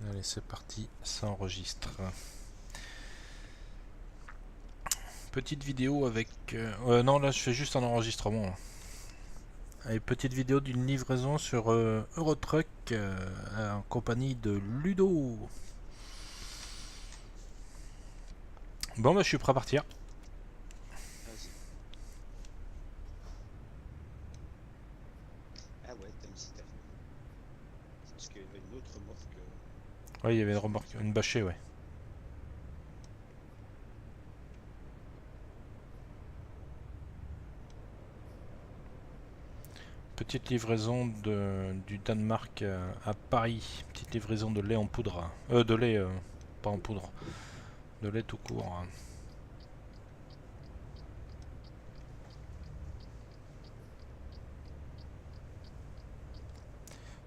Allez, c'est parti, ça enregistre. Petite vidéo avec... non, là je fais juste un enregistrement. Allez, petite vidéo d'une livraison sur Eurotruck en compagnie de Ludo. Bon, bah je suis prêt à partir. Vas-y. Ah ouais, t'as une citerne. C'est parce qu'il y avait une autre remorque Ouais, il y avait une sur remorque, l'autre. une bâchée, ouais. Petite livraison du Danemark à Paris. Petite livraison de lait en poudre. De lait, pas en poudre. De lait tout court.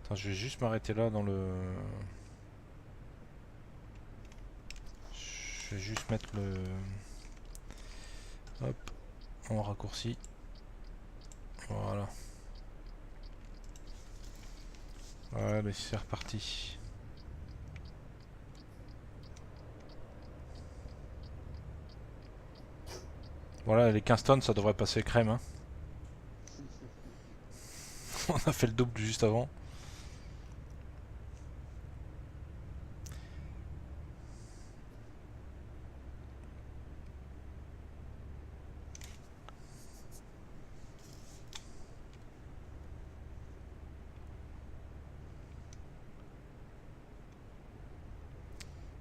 Attends, je vais juste m'arrêter là dans le... Je vais juste mettre le... Hop, on raccourcit. Voilà. Allez, c'est reparti. Voilà, les 15 tonnes, ça devrait passer crème. Hein. On a fait le double juste avant.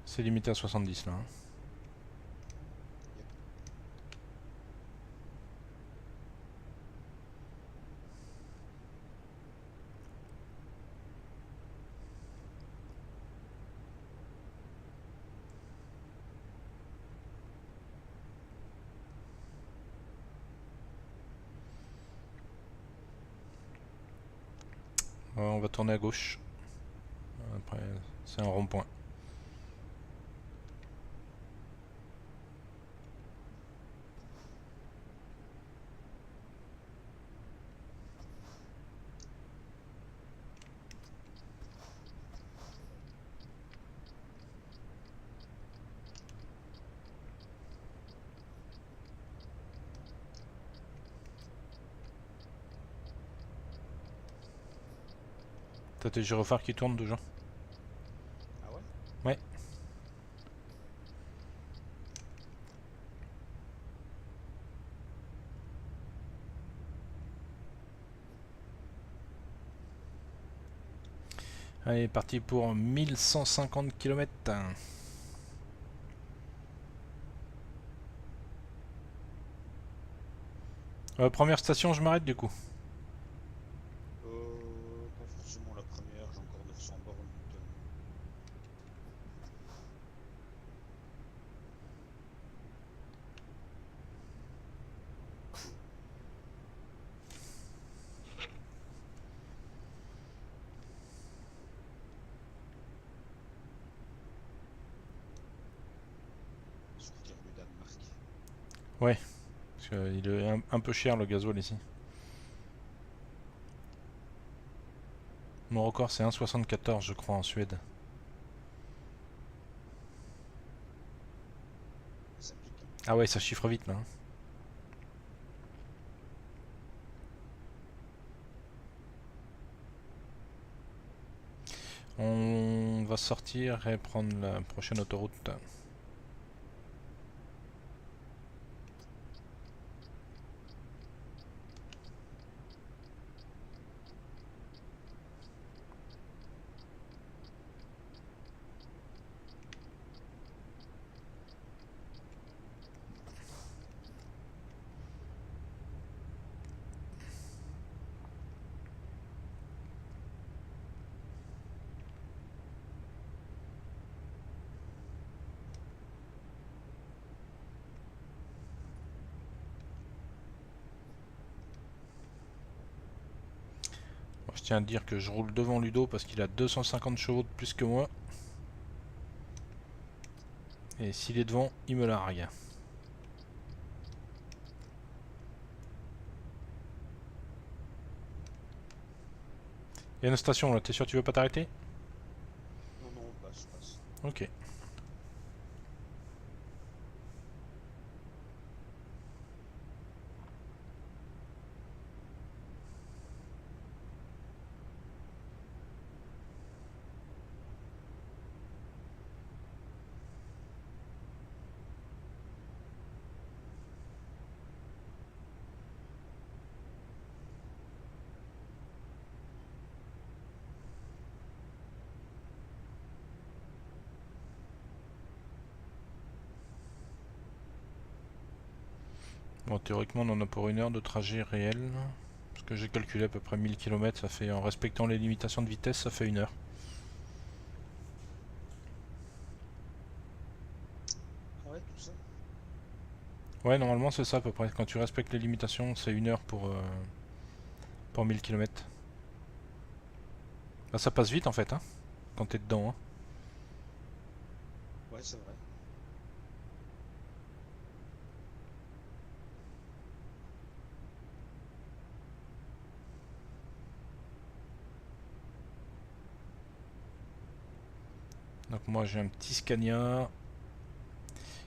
C'est limité à 70 là. Hein. Yep. On va tourner à gauche. Après, c'est un rond-point. T'as tes gyrophares qui tournent déjà? Ah ouais? Ouais. Allez, parti pour 1150 km. Première station, je m'arrête du coup. Pas forcément la première, j'ai encore 900 bornes, donc sortir du Danemark. Ouais, parce qu'il est un peu cher le gasoil ici. Mon record c'est 1,74 je crois en Suède. Ça pique, hein. Ah ouais, ça chiffre vite là. Hein. On va sortir et prendre la prochaine autoroute. Bon, je tiens à dire que je roule devant Ludo parce qu'il a 250 chevaux de plus que moi. Et s'il est devant, il me largue. Il y a une station là, t'es sûr que tu veux pas t'arrêter? Non, non, on passe. Ok. Bon, théoriquement, on en a pour 1 heure de trajet réel. Parce que j'ai calculé à peu près 1000 km, ça fait, en respectant les limitations de vitesse, ça fait 1 heure. Ah ouais, tout ça. Ouais, normalement c'est ça à peu près. Quand tu respectes les limitations, c'est 1 heure pour 1000 km. Bah, ça passe vite en fait, hein, quand t'es dedans. Hein. Ouais, c'est vrai. Donc moi j'ai un petit Scania,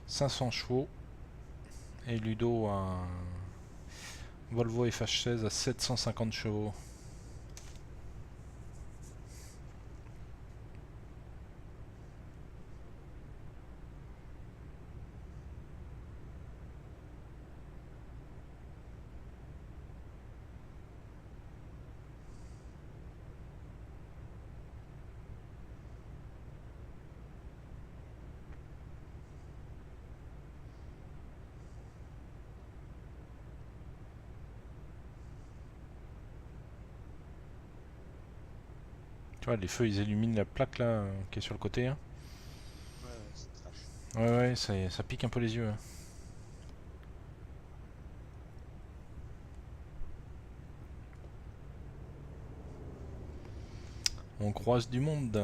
500 chevaux, et Ludo a un Volvo FH16 à 750 chevaux. Tu vois, les feux ils illuminent la plaque là qui est sur le côté. Hein. Ouais, ouais, c'est trash. Ouais, ouais, ça pique un peu les yeux. Hein. On croise du monde.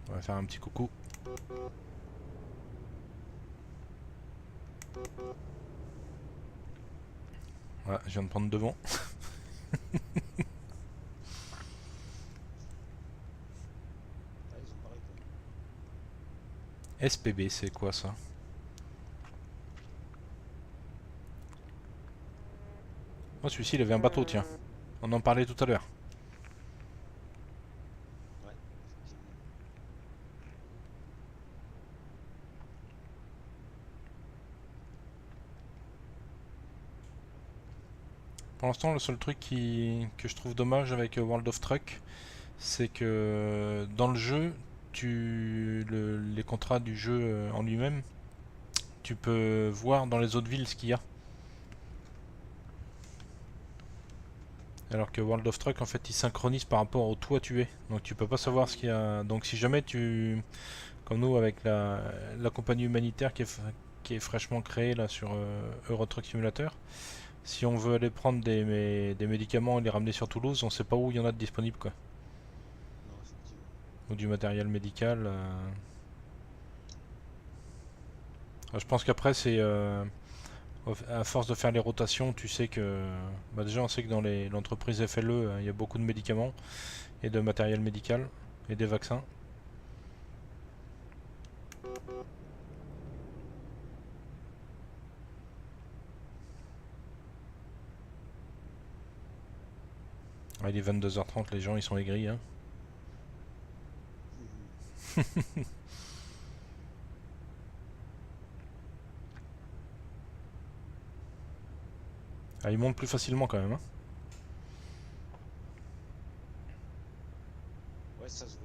On va faire un petit coucou. Voilà, je viens de prendre devant. Ah, ils ont pas arrêté. SPB, c'est quoi ça? Oh, celui-ci il avait un bateau, tiens. On en parlait tout à l'heure. Ouais, effectivement. Pour l'instant, le seul truc que je trouve dommage avec World of Truck, c'est que dans le jeu, les contrats du jeu en lui-même, tu peux voir dans les autres villes ce qu'il y a. Alors que World of Truck, en fait, il synchronise par rapport au toit tu es. Donc tu peux pas Ah savoir oui, ce qu'il oui. y a. Donc si jamais comme nous avec la compagnie humanitaire qui est fraîchement créée là sur Euro Truck Simulator, si on veut aller prendre des médicaments et les ramener sur Toulouse, on sait pas où il y en a de disponible quoi. Non, effectivement. Ou du matériel médical. Je pense qu'après c'est à force de faire les rotations, tu sais que bah déjà on sait que dans l'entreprise FLE, il y a beaucoup de médicaments et de matériel médical et des vaccins. Ah, il est 22h30, les gens ils sont aigris. Hein. Mhm. Ah, ils montent plus facilement quand même. Hein. Ouais, ça se voit.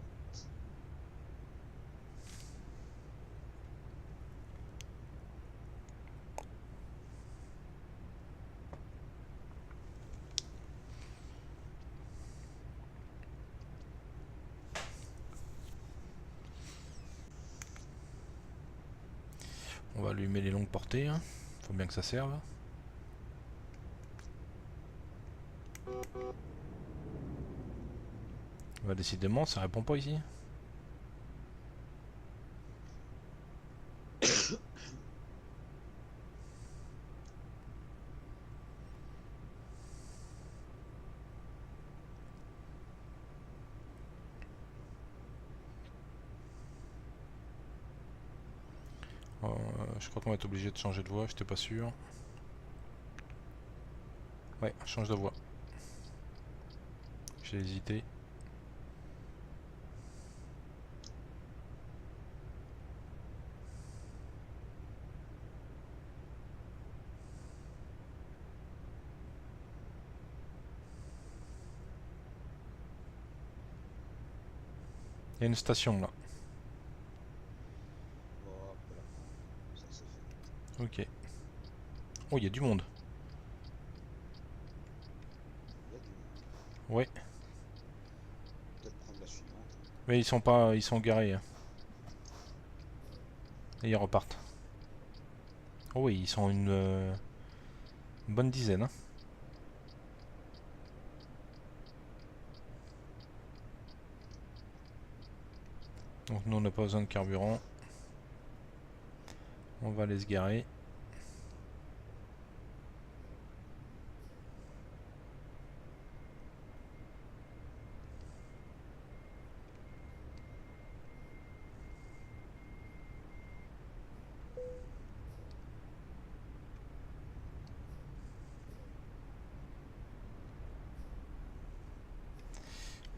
On va allumer les longues portées. Hein. Faut bien que ça serve. Bah, décidément, ça répond pas ici. Je crois qu'on va être obligé de changer de voie, j'étais pas sûr. Ouais, change de voie. J'ai hésité. Il y a une station là. Hop là. Ça c'est fait. Ok. Oh, il y a du monde. Il y a du monde. Ouais. Peut-être prendre la suivante. Hein. Mais ils sont pas. Ils sont garés. Hein. Et ils repartent. Oh oui, ils sont une bonne dizaine. Hein. Donc nous on n'a pas besoin de carburant. On va aller se garer.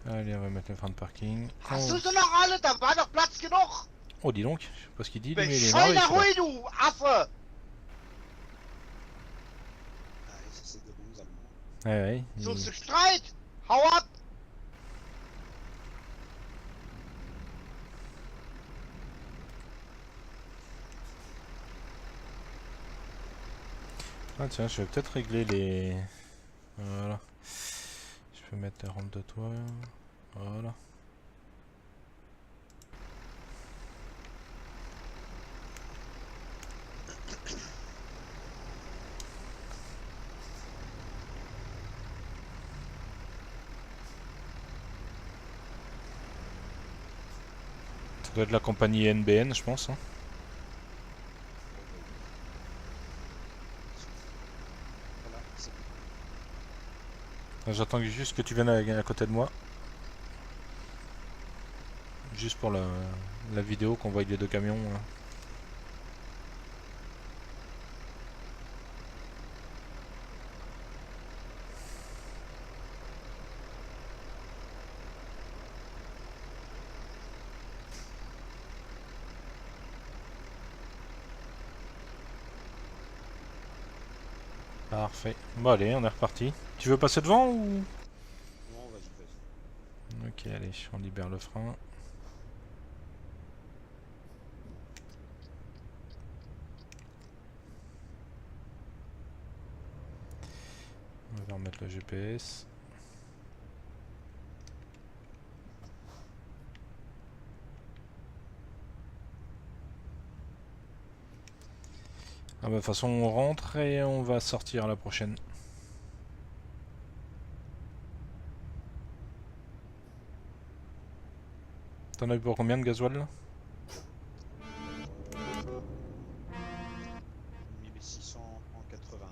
Allez, on va mettre le frein de parking. Hast du sie noch alle? Da war doch Platz genug! Oh, dis donc, je sais pas ce qu'il dit, lui, mais il est énervé. Bescheuner Hui, du Affe! Allez, ça c'est des bons Allemands. Ouais, ouais. Suchst du Streit? Hau ab! Ah tiens, je vais peut-être régler les... Voilà. Je peux mettre la rampe de toit. Voilà. Ça doit être la compagnie NBN, je pense. Hein. Voilà, c'est bon. J'attends juste que tu viennes à côté de moi. Juste pour la vidéo qu'on voit les deux camions. Là. Parfait. Bon allez, on est reparti. Tu veux passer devant ou... Non, vas-y, vas-y. Ok, allez, on libère le frein. On va remettre le GPS. Ah bah, de toute façon, on rentre et on va sortir à la prochaine. T'en as eu pour combien de gasoil là? 1681.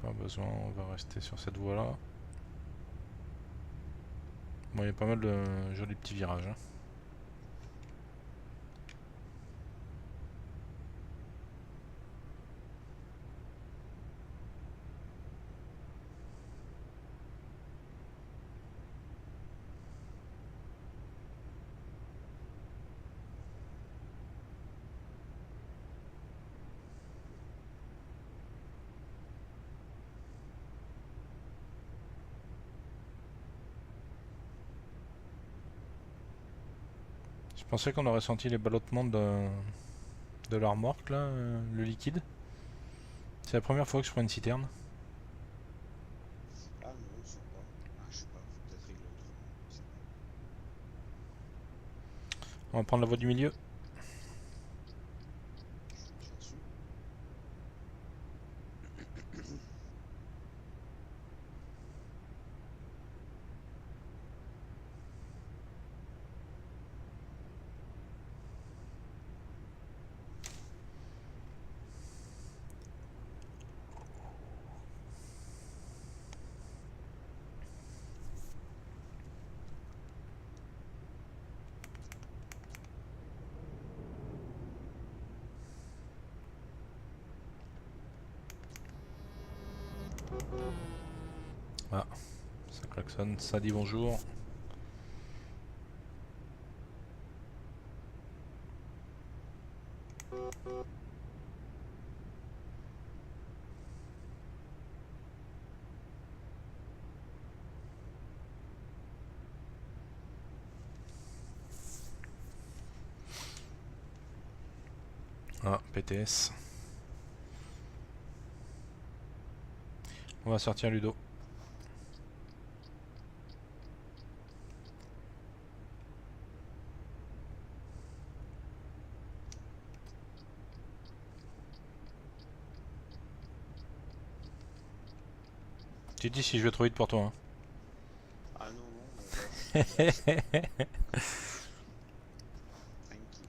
Pas besoin, on va rester sur cette voie là. Bon, il y a pas mal de jolis petits virages. Hein. Je pensais qu'on aurait senti les ballottements de la remorque là, le liquide. C'est la première fois que je prends une citerne. Ah non, ça va. Ah, je sais pas, faut peut-être régler autrement. C'est bon. On va prendre la voie du milieu. Ah, ça klaxonne, ça dit bonjour. Ah, PTS. On va sortir Ludo. Tu te dis si je vais trop vite pour toi. Hein. Ah non, non, tranquille.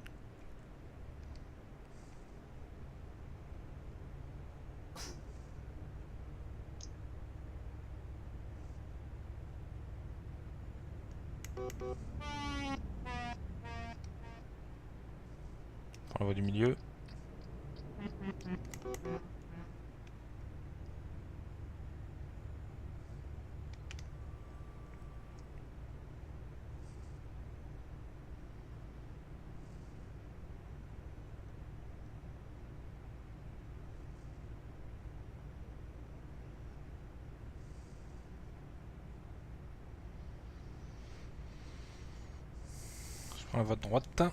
Prends la voie du milieu. Je prends la voie de droite.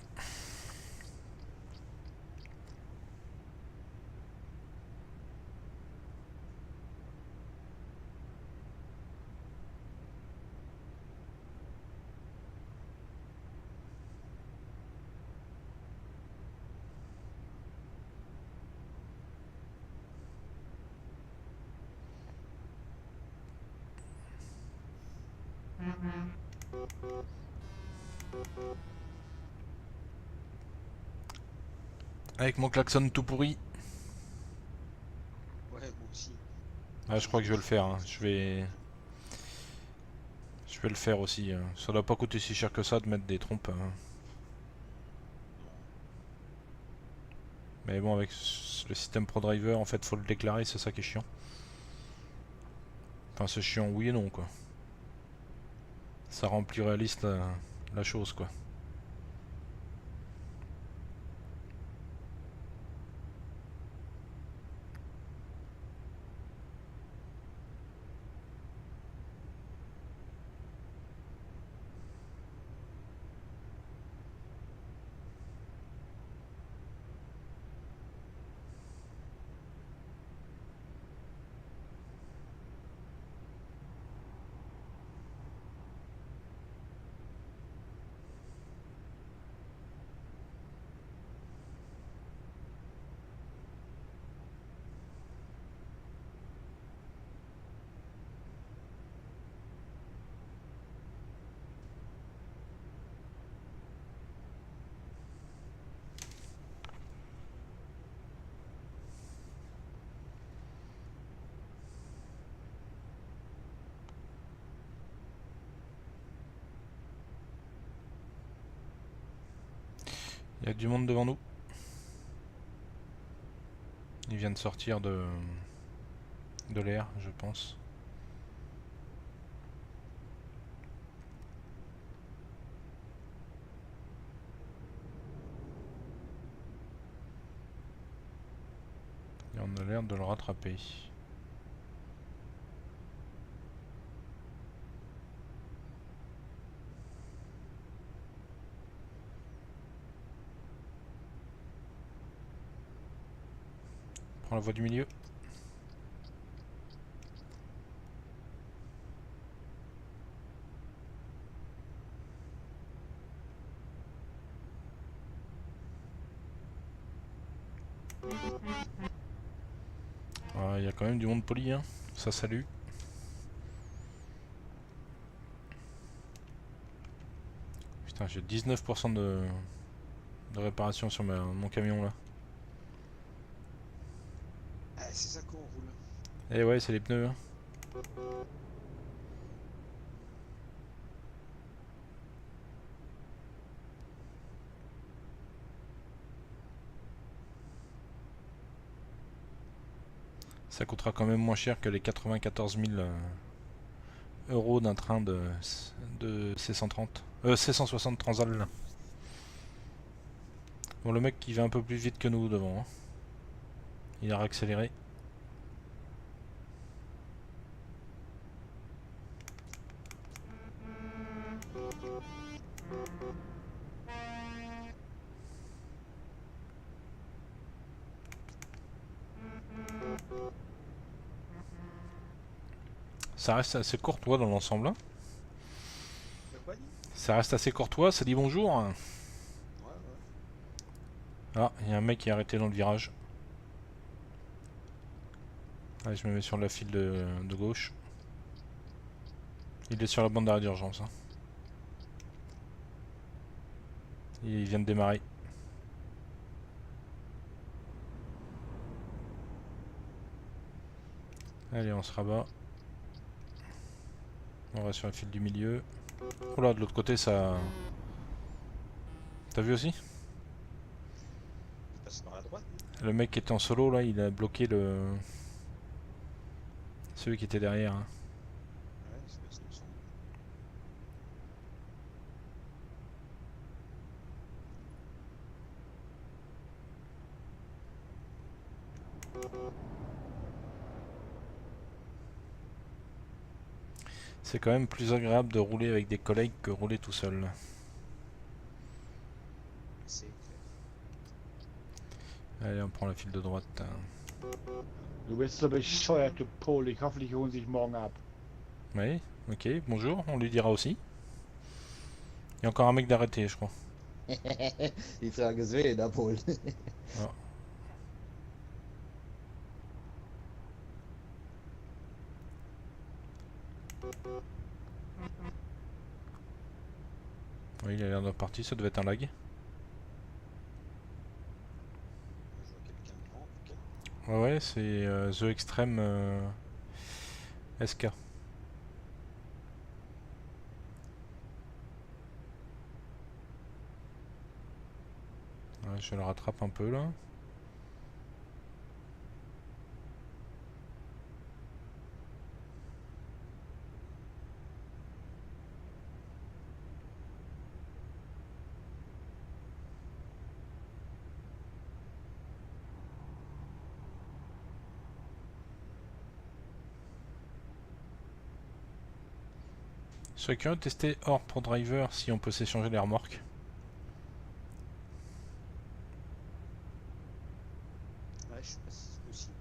Avec mon klaxon tout pourri. Ouais, moi aussi. Ah, je crois que je vais le faire. Hein. Je vais le faire aussi. Hein. Ça doit pas coûter si cher que ça de mettre des trompes. Hein. Mais bon, avec le système ProDriver, en fait, faut le déclarer, c'est ça qui est chiant. Enfin, c'est chiant, oui et non, quoi. Ça rend plus réaliste la chose, quoi. Il y a du monde devant nous. Il vient de sortir de l'air, je pense. Et on a l'air de le rattraper. Prends la voie du milieu. Ah, il y a quand même du monde poli, hein. Ça salue. Putain, j'ai 19% de réparation sur mon camion là. Ah, c'est ça qu'on roule. Eh ouais, c'est les pneus. Hein. Ça coûtera quand même moins cher que les 94 000 euros d'un train de C130. C160 Transal. Là. Bon, le mec qui va un peu plus vite que nous devant. Hein. Il a réaccéléré. Ça reste assez courtois dans l'ensemble. Hein. De quoi dit? Ça reste assez courtois, ça dit bonjour. Ouais, ouais. Ah, il y a un mec qui est arrêté dans le virage. Allez, je me mets sur la file de gauche. Il est sur la bande d'arrêt d'urgence. Hein. Il vient de démarrer. Allez, on se rabat. On va sur la file du milieu. Oh là, de l'autre côté, ça... T'as vu aussi? Il passe par la droite, non? Le mec qui était en solo, là, il a bloqué le... Celui qui était derrière. Hein. Ouais, c'est ça me semble. C'est quand même plus agréable de rouler avec des collègues que rouler tout seul. C'est clair. Allez, on prend la file de droite. Du bist so bescheuert, du Pol. Ich hoffe, die holen sich morgen ab. Oui, ok, bonjour, on lui dira aussi. Il y a encore un mec d'arrêté, je crois. Die Frage ist, wen abholen. Ah. Oui, il a l'air de partir, ça devait être un lag. Moi, je vois quelqu'un devant. Ok. Ouais, c'est The Extreme SK. Ouais, je le rattrape un peu là. Je serais curieux de tester hors pour driver si on peut s'échanger les remorques. Ouais, je sais pas si c'est possible.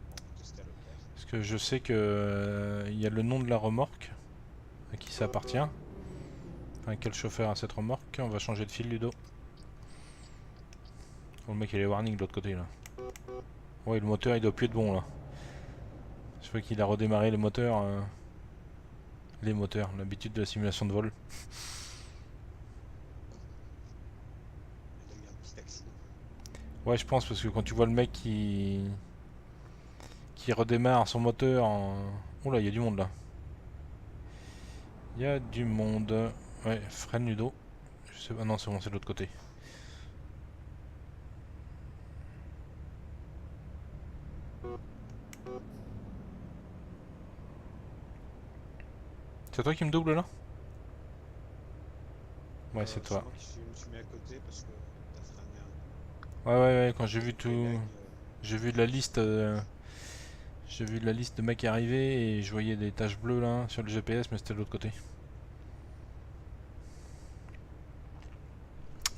On va tester à l'occasion. Parce que je sais que il y a le nom de la remorque, à qui ça appartient. Enfin, quel chauffeur a cette remorque. On va changer de fil, Ludo. Oh, le mec il est warning de l'autre côté là. Ouais, le moteur il doit plus être bon là. Je vois qu'il a redémarré les moteurs. Les moteurs, l'habitude de la simulation de vol. Il a eu un petit accident. Ouais, je pense parce que quand tu vois le mec qui redémarre son moteur en... Oula, il y a du monde là. Il y a du monde. Ouais, freine Ludo. Je sais pas, non, c'est bon, c'est de l'autre côté. C'est toi qui me double là? Ouais, c'est toi. Moi qui me suis mis à côté parce que t'as freiné un Ouais, ouais, ouais, quand j'ai vu peu. tout... Les lags, J'ai vu la liste... J'ai vu la liste de mecs arriver et je voyais des taches bleues là sur le GPS, mais c'était de l'autre côté.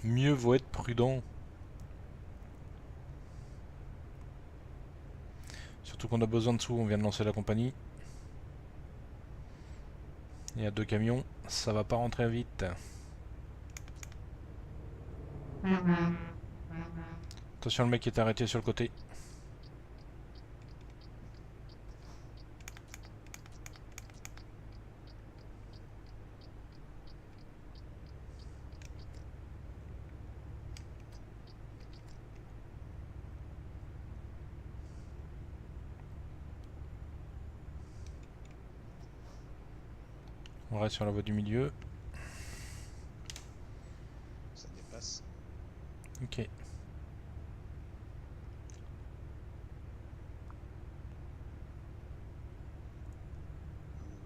Mieux vaut être prudent. Surtout qu'on a besoin de sous, on vient de lancer la compagnie. Il y a 2 camions, ça va pas rentrer vite. Attention, le mec qui est arrêté sur le côté. On reste sur la voie du milieu. ça dépasse. Ok. Un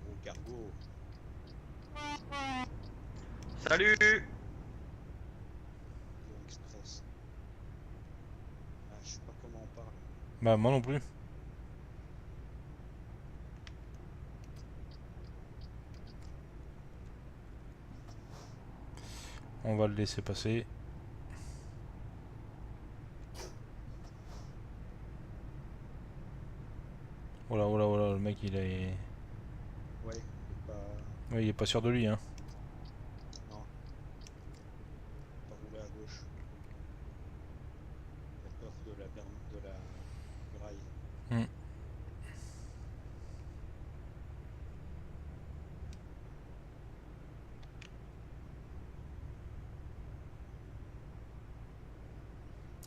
gros cargo. Salut! Lyon Express. Ah, je sais pas comment on parle. Bah moi non plus. On va le laisser passer. Oh là, oh là, oh là, le mec il est... Ouais, mais pas. Ouais, il est pas sûr de lui, hein. Non. Pas rouler à gauche. Il a peur de la du rail. Hmm.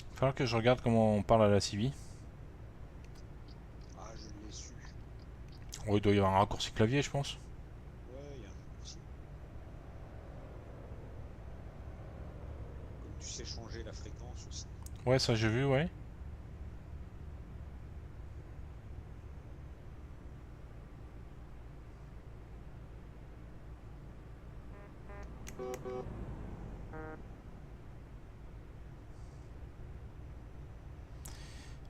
Il va falloir que je regarde comment on parle à la Civi. Ah, je l'ai su. Oh, il doit y avoir un raccourci clavier, je pense. Ouais, il y a un raccourci. Comme tu sais changer la fréquence aussi. Ouais, ça j'ai vu, ouais.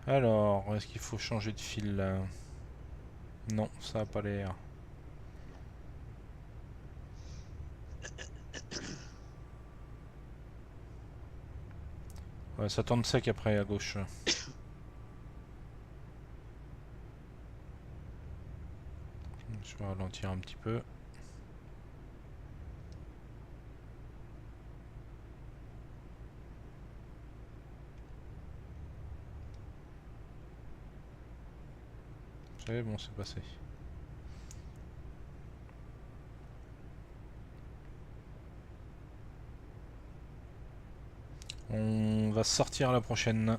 Alors, est-ce qu'il faut changer de fil là? Non, ça a pas l'air. Ouais, ça tourne sec après à gauche. Je vais ralentir un petit peu. C'est bon, c'est passé. On va sortir à la prochaine.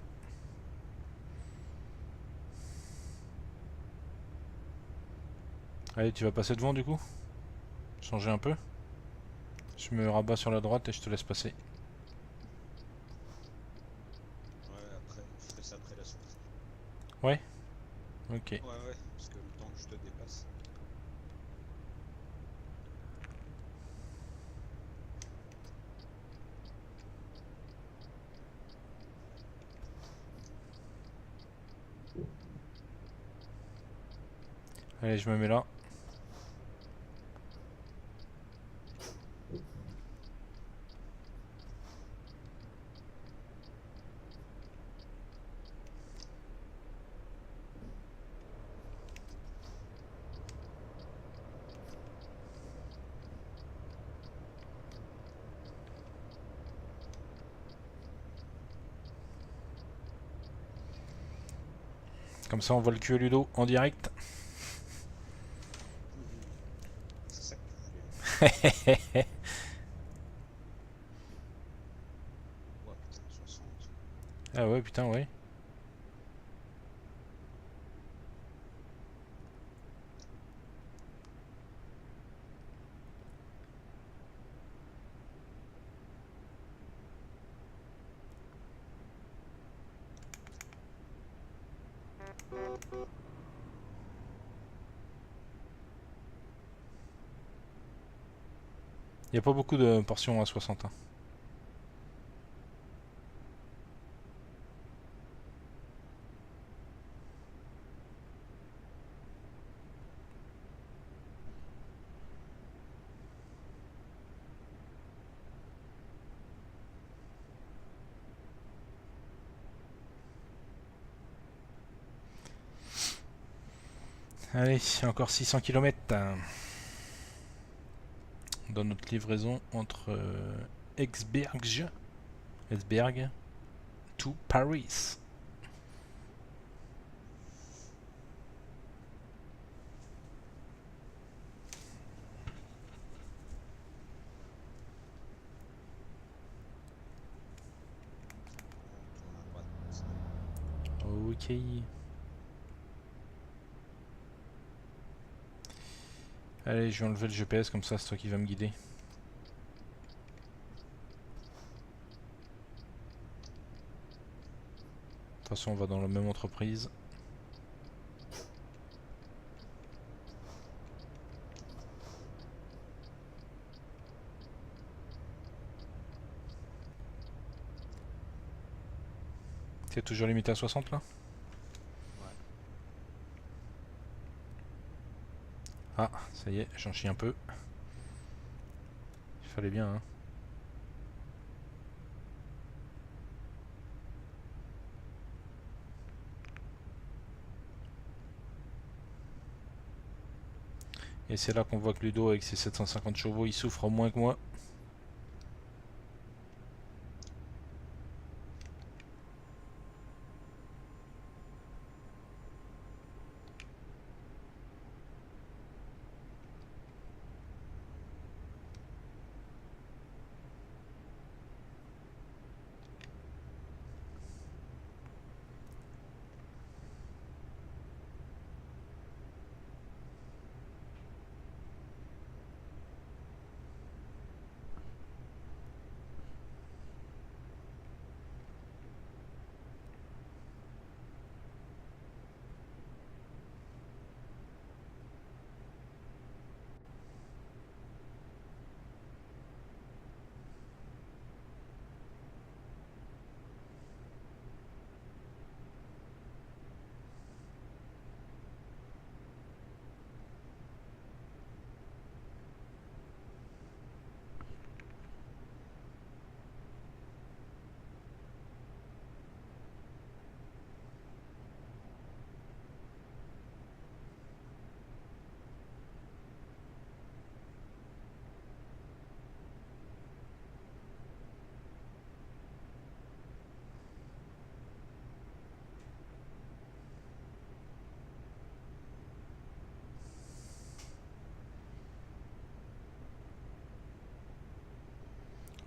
Allez, tu vas passer devant du coup? Changer un peu? Je me rabats sur la droite et je te laisse passer. Ouais, après, je ferai ça après la sortie. Ouais? Ok. Ouais, ouais, parce que le temps que je te dépasse. Allez, je me mets là. Comme ça, on voit le cul à Ludo en direct. C'est ça que tu voulais. Ouais, putain, 60. Ah ouais, putain, ouais. Il n'y a pas beaucoup de portions à 60. Hein. Allez, encore 600 km dans notre livraison entre Esberg to Paris. On tourne à droite. Ça. Ok. Allez, je vais enlever le GPS comme ça, c'est toi qui vas me guider. De toute façon, on va dans la même entreprise. C'est toujours limité à 60 là? Ouais. Ah, ça y est, j'en chie un peu. Il fallait bien, hein. Et c'est là qu'on voit que Ludo, avec ses 750 chevaux, il souffre moins que moi.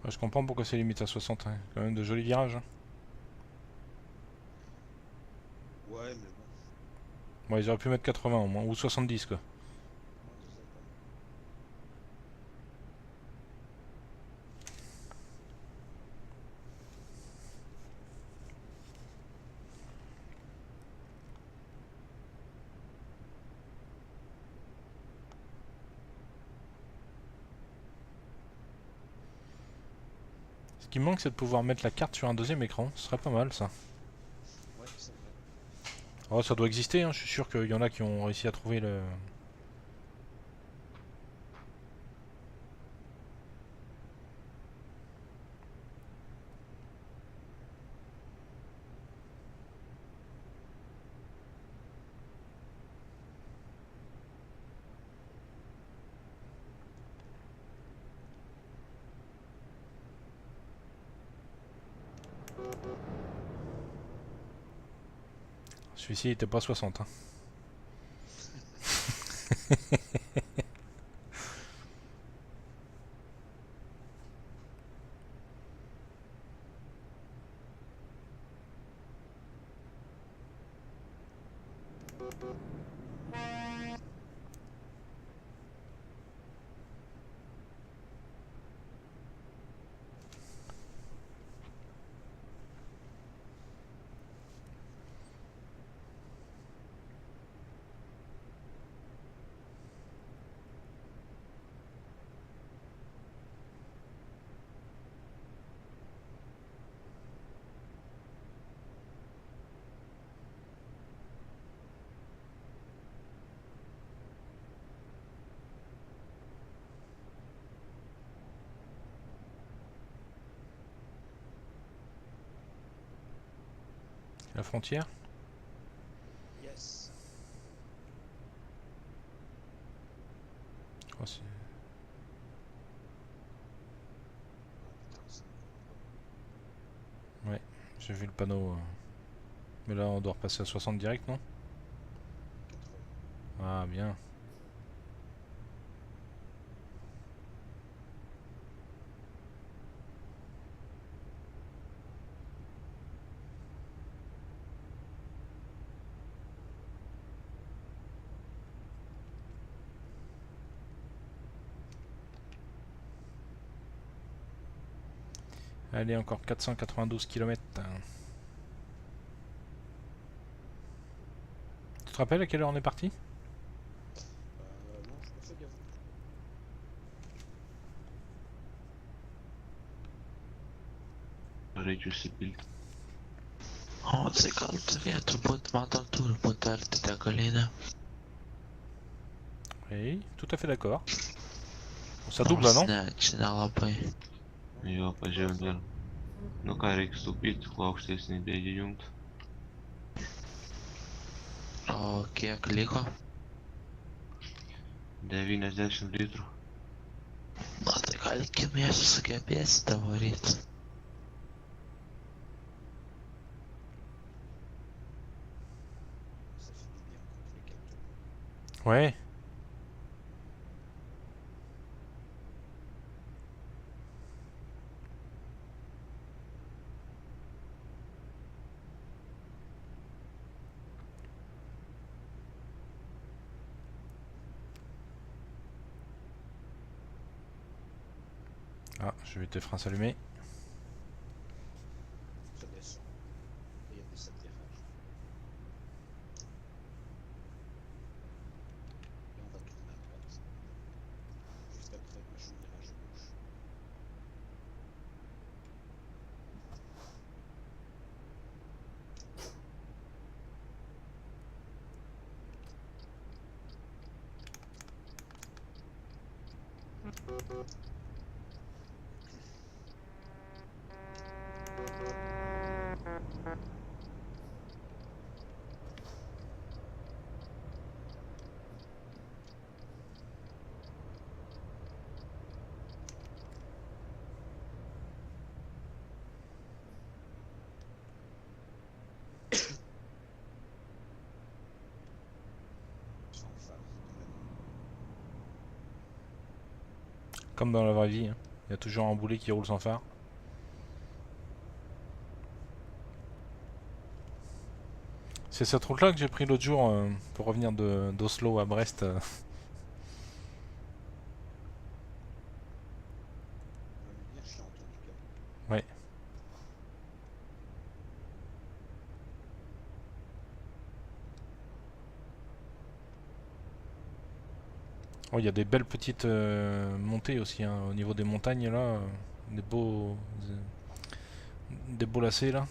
Ouais, je comprends pourquoi c'est limité à 60, hein. Quand même de jolis virages, hein. Ouais, mais bon. Bon, ils auraient pu mettre 80 au moins, ou 70 quoi. Ouais, je sais pas. Ce qui me manque, c'est de pouvoir mettre la carte sur un deuxième écran. Ce serait pas mal ça. Ouais, c'est vrai. Oh, ça doit exister, hein. Je suis sûr qu'il y en a qui ont réussi à trouver le... Celui-ci était pas 60, hein. La frontière. Yes. Oh, c'est- Ah, putain, c'est ouais, j'ai vu le panneau. Mais là, on doit repasser à 60 direct, non? 80. Ah, bien. Allez, encore 492 km. Tu te rappelles à quelle heure on est parti? Non, j'ai pas fait gaffe. Avec le seatbelt. O, tai gal turėtų būt, man dar turi būt arti degalinė. Oui, tout à fait d'accord. Ça double là, Nors non? ne, čia nelabai. Jo, pažiūrėjau dar. Nu ką, reikia stupyti, kuo aukštesnį dėdį jungt. O kiek liko? 90 litrų. Na tai gal iki mėsų sugebėsite varyti. Ça fait du bien quand les capteurs. Ouais. Ah, je vais tes freins s'allumer. Ça descend. Et il y a des atterrages. Et on va tourner à droite. Juste après le machin virage à gauche. Sans phare. Comme dans la vraie vie, hein. Il y a toujours un boulet qui roule sans phare. C'est cette route là que j'ai pris l'autre jour pour revenir d'Oslo à Brest. La lumière chiante en tout cas. Ouais. Oh, il y a des belles petites montées aussi, hein, au niveau des montagnes là. Des beaux lacets là.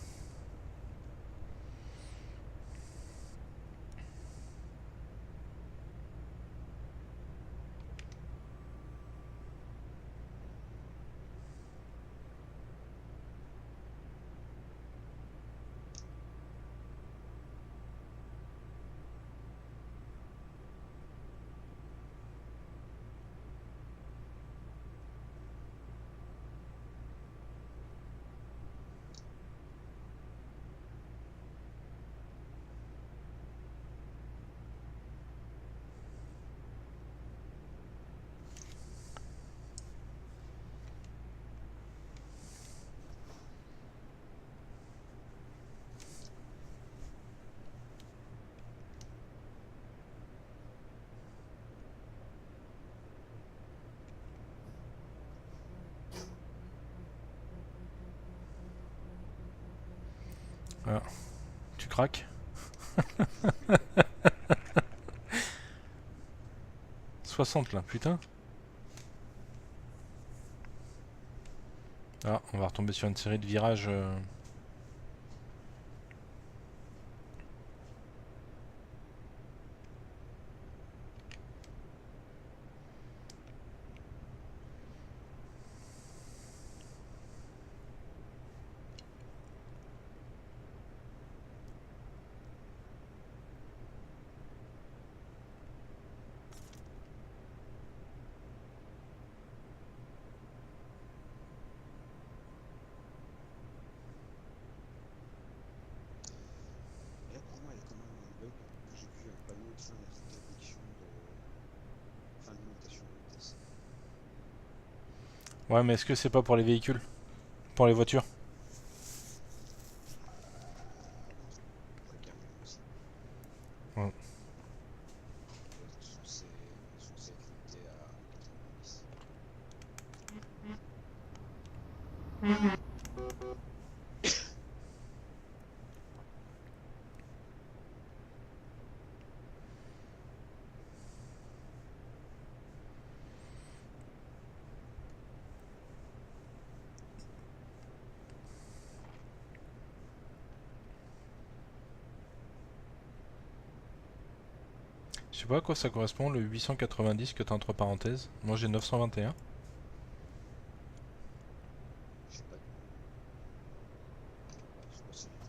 Ah, tu craques. 60 là, putain. Ah, on va retomber sur une série de virages. Et là pour moi il y a quand même un bug. J'ai vu un panneau de fin d'interdiction de fin de limitation de vitesse. Ouais, mais est-ce que c'est pas pour les véhicules? Pour les voitures? Pour les camions aussi. Ouais. Censé être limité à 90. Je sais pas à quoi ça correspond le 890 que t'as entre parenthèses. Moi j'ai 921. Je sais pas. Je sais pas si c'est toi.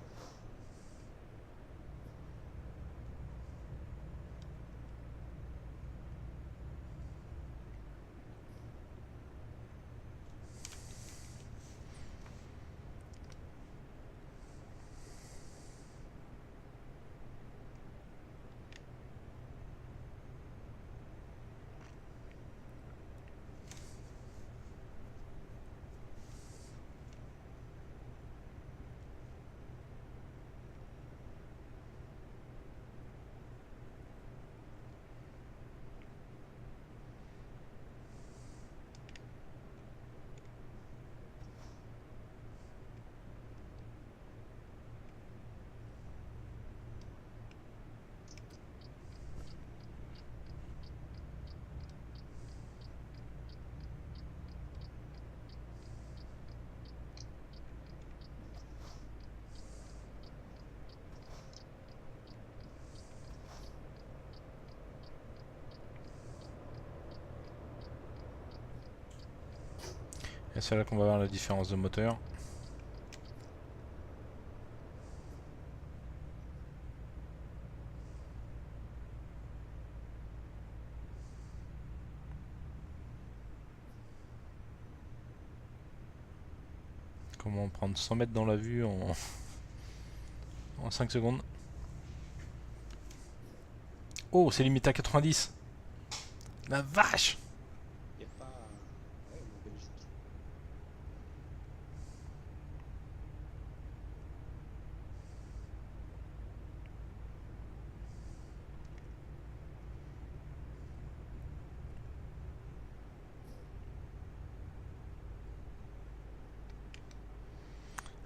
Et c'est là qu'on va voir la différence de moteur. Comment prendre 100 mètres dans la vue en 5 secondes. Oh, c'est limité à 90. La vache! Y a pas. Ouais, en Belgique.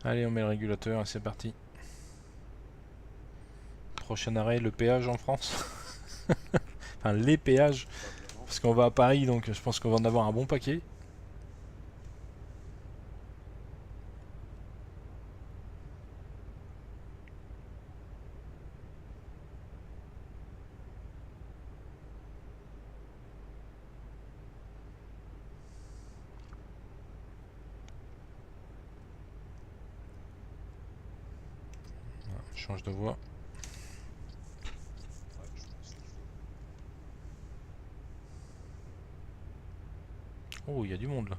Allez, on met le régulateur et c'est parti. Prochain arrêt, le péage en France. Enfin, les péages. Probablement. Parce qu'on va à Paris, donc je pense qu'on va en avoir un bon paquet. Voilà, je change de voie. Ouais, je pense qu'il faut. Oh, il y a du monde là.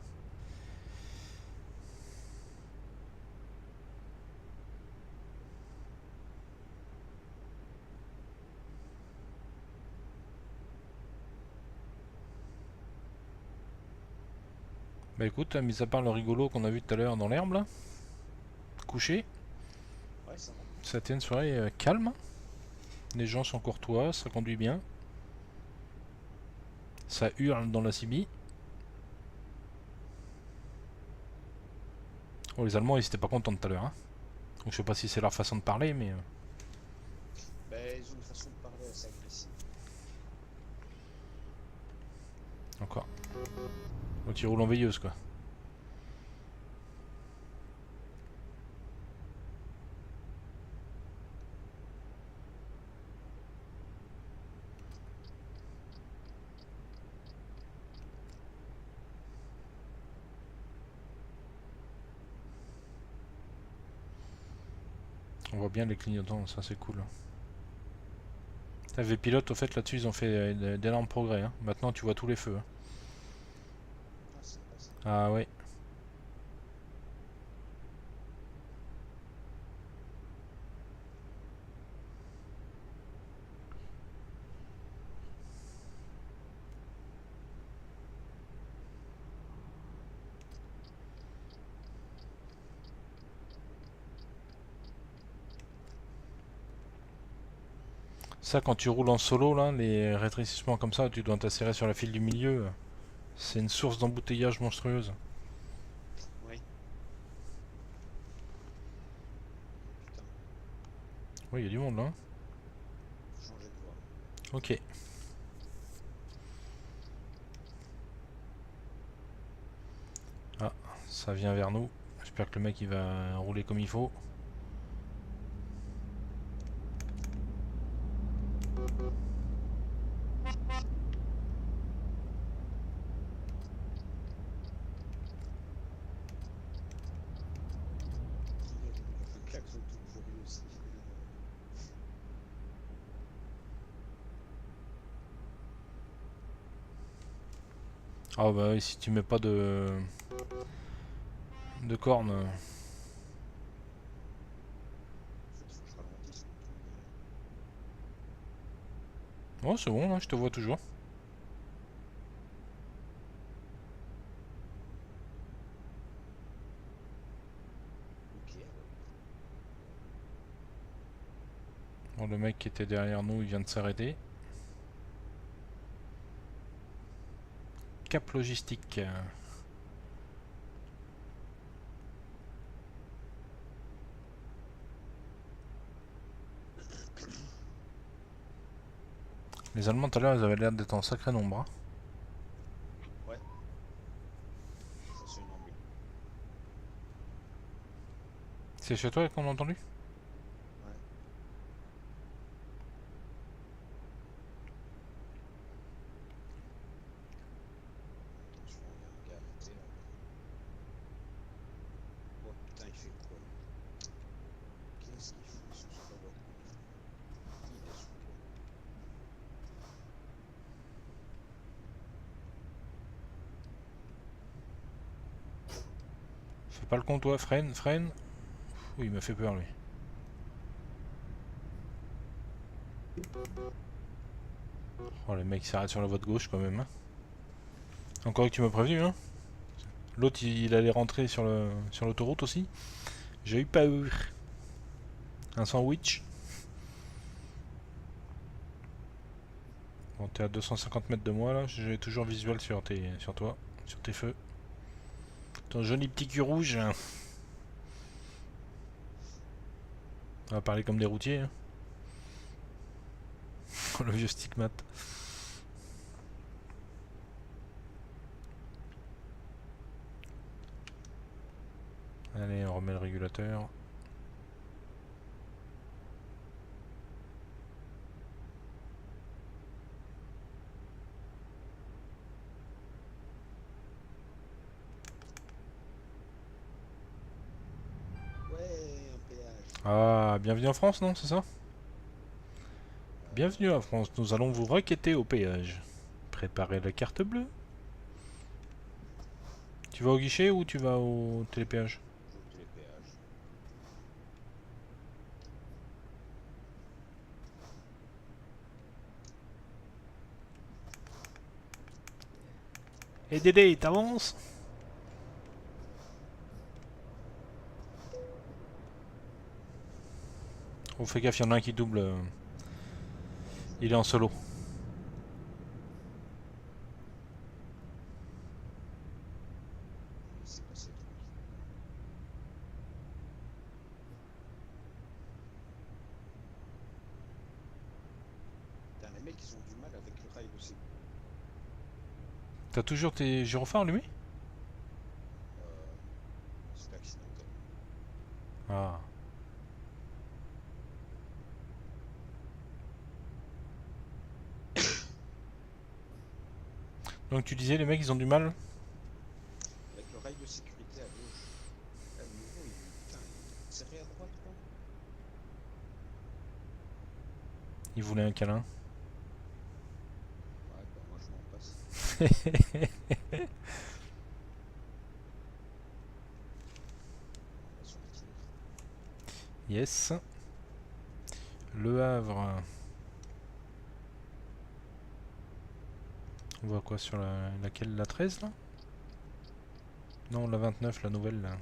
Bah écoute, mis à part le rigolo qu'on a vu tout à l'heure dans l'herbe là, couché, Ouais, ça va. ça a été une soirée calme. Les gens sont courtois, ça conduit bien. Ça hurle dans la CB. Oh, les Allemands ils étaient pas contents tout à l'heure. Hein. Donc je sais pas si c'est leur façon de parler, mais... Ben, ils ont une façon de parler assez agressive. Encore. L'autre il roule en veilleuse quoi. On voit bien les clignotants, ça c'est cool. Les pilotes au fait là-dessus ils ont fait d'énormes progrès. Hein. Maintenant tu vois tous les feux. Hein. Ah, c'est pas ça. Ah ouais. Ça quand tu roules en solo là, les rétrécissements comme ça, tu dois t'asserrer sur la file du milieu. C'est une source d'embouteillage monstrueuse. Oui. Putain, Oui, il y a du monde là. Hein. faut changer de voie. Ok. Ah, ça vient vers nous. J'espère que le mec il va rouler comme il faut. Ah bah oui, si tu mets pas de cornes. En fait, faut que je ralentisse le truc. Oh c'est bon là, je te vois toujours. Ok, alors. Bon, le mec qui était derrière nous, il vient de s'arrêter. Cap logistique. Les Allemands tout à l'heure, ils avaient l'air d'être en sacré nombre. Hein. Ouais. Ça c'est une embûche. C'est chez toi qu'on a entendu? Ouais. Attention, il y a un gars arrêté là. Oh putain, il fait quoi lui? Qu'est-ce qu'il fout sur ce robot? Il est sous quoi? Fais pas le con toi, freine, freine. Oui, il m'a fait peur lui. Oh les mecs s'arrêtent sur la voie de gauche quand même. Hein. Encore que tu m'as prévenu hein. L'autre il allait rentrer sur l'autoroute aussi. J'ai eu peur. Un sandwich. Bon t'es à 250 mètres de moi là, j'ai toujours visuel sur toi, sur tes feux. Ton joli petit cul rouge. On va parler comme des routiers. Hein. Le vieux stigmate. Allez, on remet le régulateur. Ouais, un péage. Ah, bienvenue en France, non? C'est ça? Bienvenue en France, nous allons vous requêter au péage. Préparez la carte bleue. Tu vas au guichet ou tu vas au télépéage? Je vais au télépéage. Et Dédé, t'avances? Oh, fais gaffe, il y en a un qui double. Il est en solo. C'est passé tranquille. Putain, les mecs ils ont du mal avec le rail de sécurité. T'as toujours tes gyrophares allumés? C'est accidentel. Ah. Donc tu disais, les mecs, ils ont du mal? Avec le rail de sécurité à gauche. Là, le nouveau, putain, il est serré à droite, quoi. Ils voulaient un câlin. Ouais, bah moi je m'en passe. On va sortir. Yes. Le Havre. On voit quoi sur laquelle? La 13 là? Non, la 29, la nouvelle là.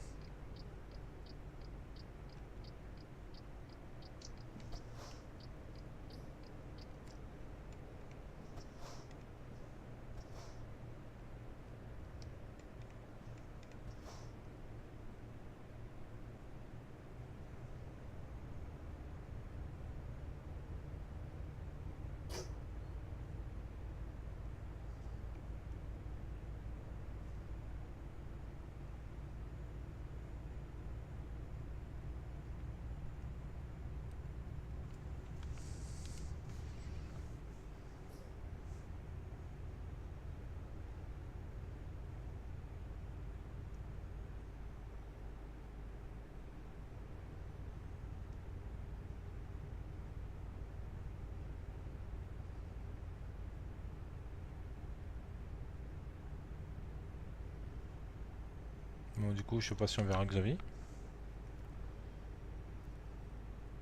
Bon, du coup, je sais pas si on verra Xavier.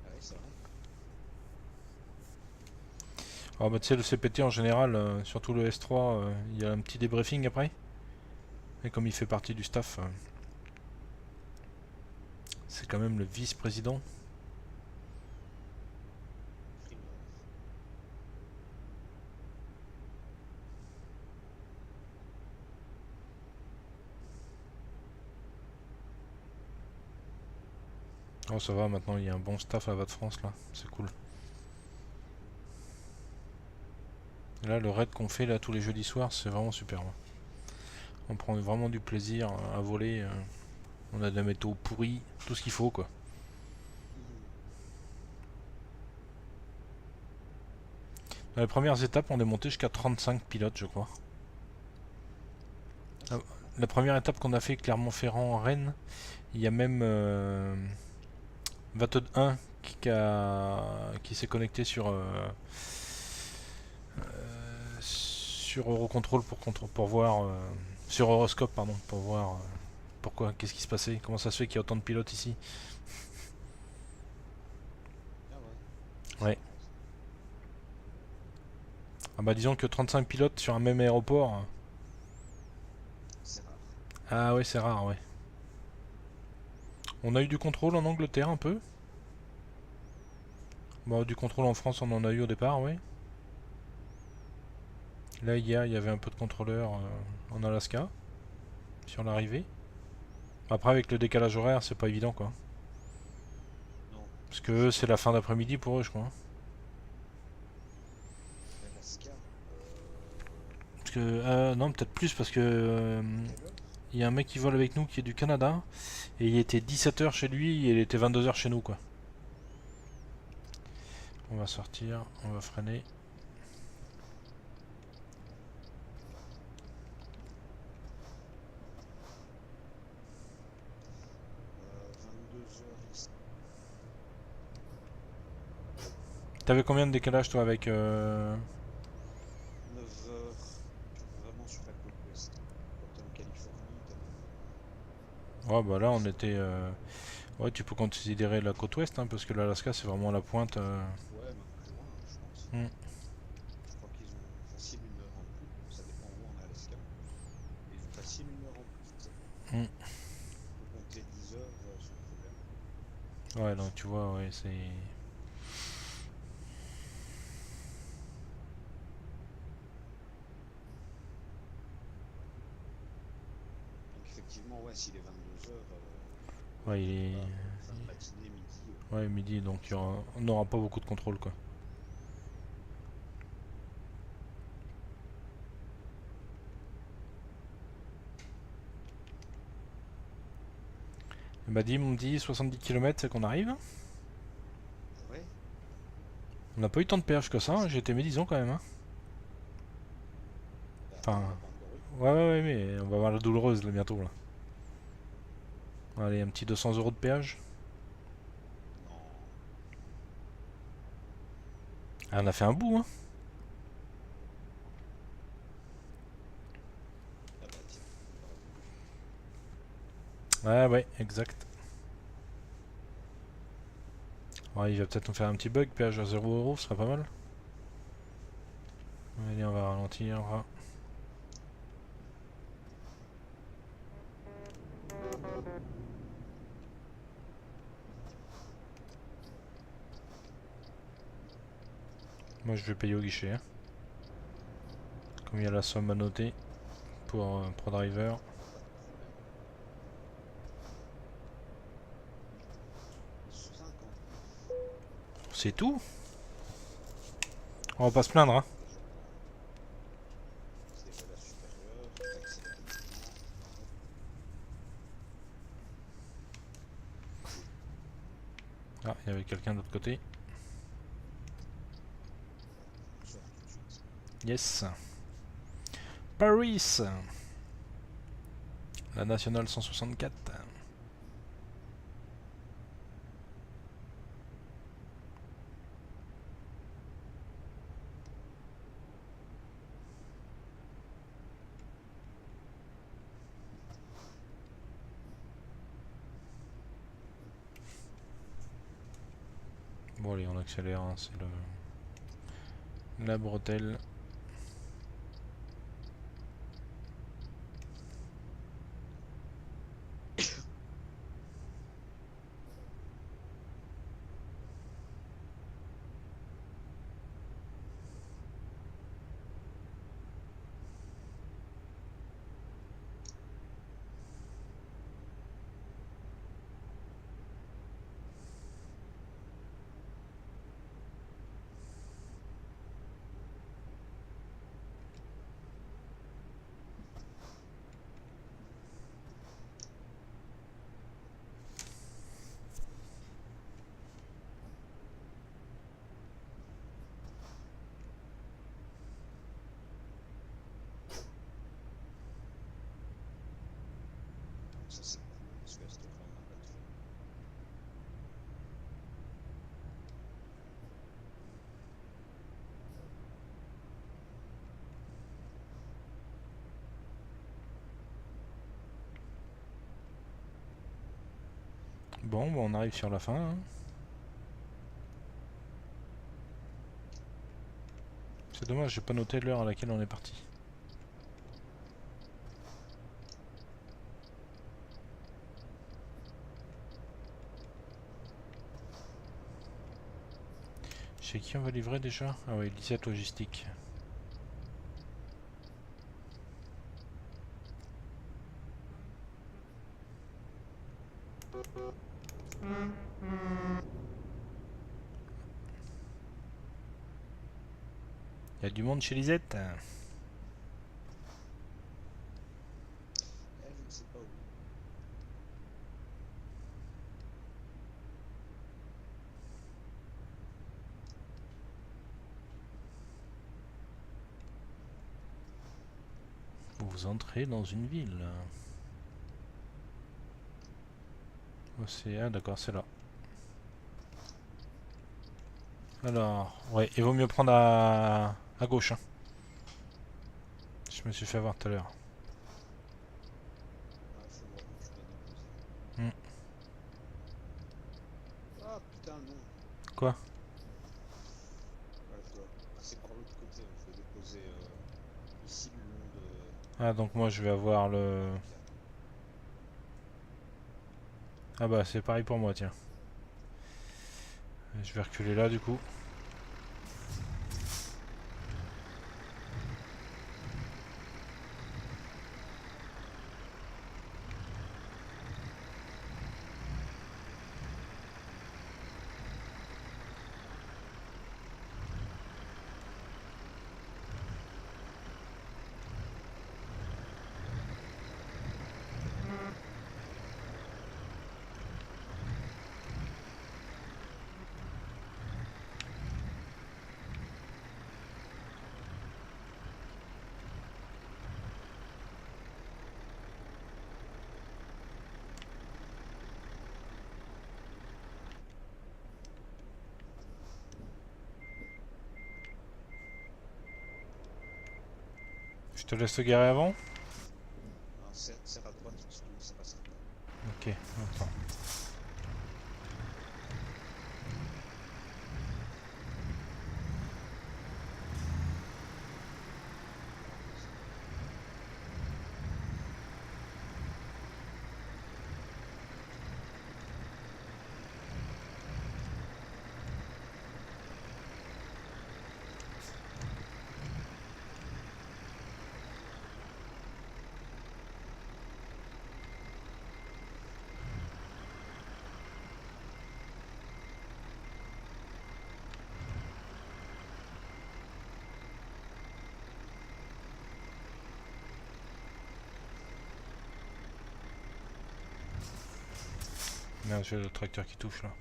Ah ouais, ça va. Ah bah tu sais, le CPT en général, surtout le S3, il y a un petit débriefing après. Et comme il fait partie du staff, c'est quand même le vice-président. Primeur. Oh ça va, maintenant il y a un bon staff à Vat France là, c'est cool. Et là le raid qu'on fait là tous les jeudis soirs, c'est vraiment super. Hein. On prend vraiment du plaisir à voler. On a de la météo pourrie, tout ce qu'il faut quoi. Dans les premières étapes, on est monté jusqu'à 35 pilotes, je crois. Ah, la première étape qu'on a fait Clermont-Ferrand-Rennes, il y a même Vatod 1 qui s'est connecté sur Eurocontrol pour voir sur Euroscope pardon pour voir pourquoi, qu'est-ce qui se passait, comment ça se fait qu'il y a autant de pilotes ici. Ah ouais. Ouais. Ah bah disons que 35 pilotes sur un même aéroport. C'est rare. Ah ouais, c'est rare, ouais. On a eu du contrôle en Angleterre un peu. Bon, du contrôle en France on en a eu au départ, ouais. Là hier il y avait un peu de contrôleurs en Alaska sur l'arrivée. Après avec le décalage horaire c'est pas évident quoi. Non. Parce que eux, c'est la fin d'après-midi pour eux je crois. L'Alaska. Parce que non peut-être plus parce que Quelle heure? il y a un mec qui vole avec nous qui est du Canada et il était 17h chez lui et il était 22h chez nous quoi. On va sortir, on va freiner. Euh, 22h ici. T'avais combien de décalage toi avec 9h. Vraiment sur la côte ouest. Quand t'es en Californie, t'as 9h. Ouais bah là on était ouais tu peux considérer la côte ouest hein, parce que l'Alaska c'est vraiment la pointe Ouais, même plus loin, hein, je pense. Hmm. Je crois qu'ils ont facile 1 heure en plus. Ça dépend où en Alaska. Mais ils ont facile 1 heure en plus. Hmm. On peut compter 10 heures sans problème. Ouais donc tu vois ouais c'est... Donc effectivement, ouais, s'il est 22h, Ouais il est... fin de matinée, midi. Ouais midi donc on n'aura pas beaucoup de contrôle quoi. Il m'a dit, on me dit 70 km c'est qu'on arrive. Ouais. On n'a pas eu tant de péage que ça, hein. J'ai été médisant quand même. Hein. Bah, Enfin, on l'a pas encore eu. ouais, mais on va voir la douloureuse là bientôt là. Allez, un petit 200 € de péage. Non. Ah, on a fait un bout, hein. Ah bah tiens, on Ouais, exact. Ouais, il va peut-être nous faire un petit bug, péage à 0 €, ce serait pas mal. Allez, on va ralentir. Moi je vais payer au guichet. Hein. Comme il y a la somme à noter pour ProDriver. va 50. C'est tout. On va pas se plaindre. Hein. C'est déjà la supérieure. Accélère maintenant. Ah, il y avait quelqu'un de l'autre côté. On sort tout de suite. Yes. Paris. La nationale 164. Bon allez, on accélère, hein, c'est la bretelle. Ça c'est cool, parce que c'était vraiment pas de fun. Bon, on arrive sur la fin. Hein. C'est dommage, j'ai pas noté l'heure à laquelle on est parti. Chez qui on va livrer déjà? Ah oui, 17 logistique. Il y a du monde chez Lisette. Elle, je ne sais pas où. Vous entrez dans une ville. Ah d'accord, c'est là. Alors, ouais, il vaut mieux prendre à gauche. Hein. Je me suis fait avoir tout à l'heure. Ah, faut voir où je dois déposer. Hmm. Ah putain, non. Quoi? Ouais, je dois passer par l'autre côté. Je dois déposer ici le long de. Ah donc moi je vais avoir le... Ah bah c'est pareil pour moi, tiens. Je vais reculer là du coup. Je te laisse te garer avant? Alors, serre à droite, parce que c'est pas certain. Ok, attends. Merde, j'ai le tracteur qui touche là.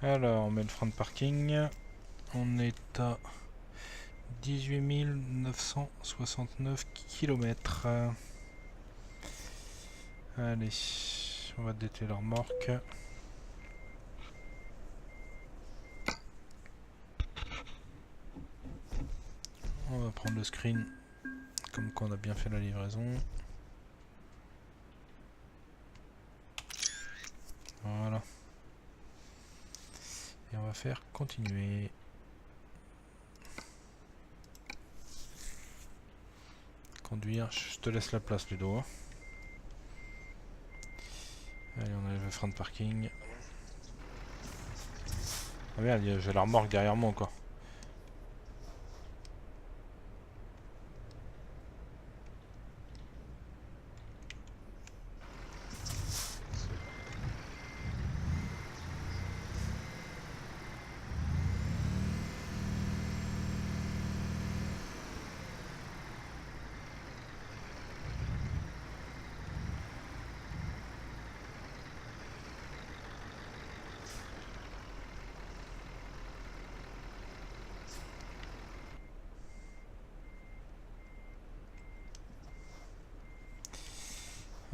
Alors, on met le frein de parking. On est à 18 969 km. Allez, on va dételer la remorque. On va prendre le screen comme qu'on a bien fait la livraison. Voilà. Et on va faire continuer. Conduire, je te laisse la place Ludo. Allez, on enlève le frein de parking. Ah merde, j'ai la remorque derrière moi quoi.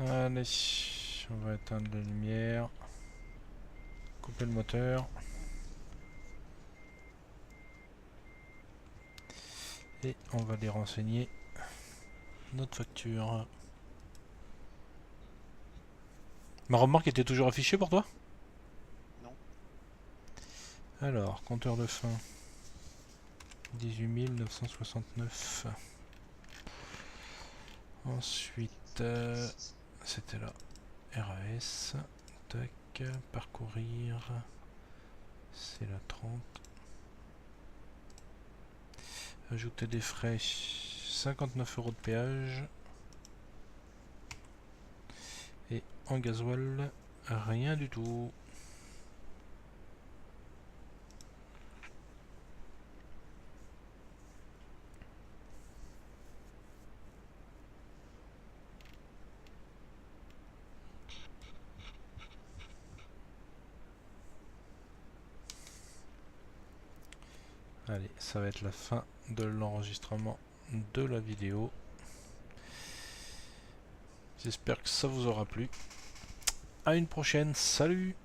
Allez, on va éteindre la lumière, couper le moteur et on va les renseigner notre facture. Ma remorque était toujours affichée pour toi? Non. Alors, compteur de fin 18 969. Ensuite, c'était là. RAS. Tac. Parcourir. C'est la 30. Ajouter des frais. 59 € de péage. Et en gasoil, rien du tout. Allez, ça va être la fin de l'enregistrement de la vidéo. J'espère que ça vous aura plu. À une prochaine, salut!